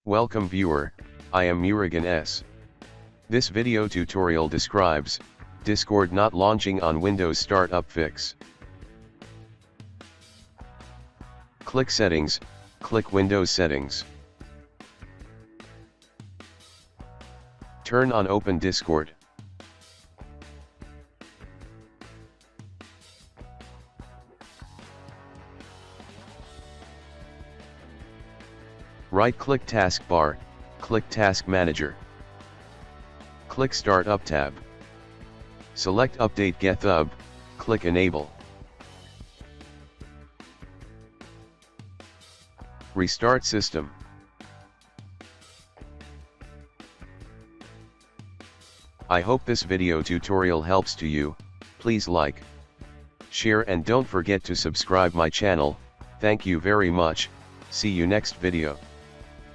Welcome viewer, I am Murugan S. This video tutorial describes Discord not launching on Windows Startup Fix. Click Settings, click Windows Settings. Turn on Open Discord. Right-click Taskbar, click Task Manager. Click Startup tab. Select Update GitHub, click Enable. Restart system. I hope this video tutorial helps to you. Please like, share and don't forget to subscribe my channel. Thank you very much. See you next video.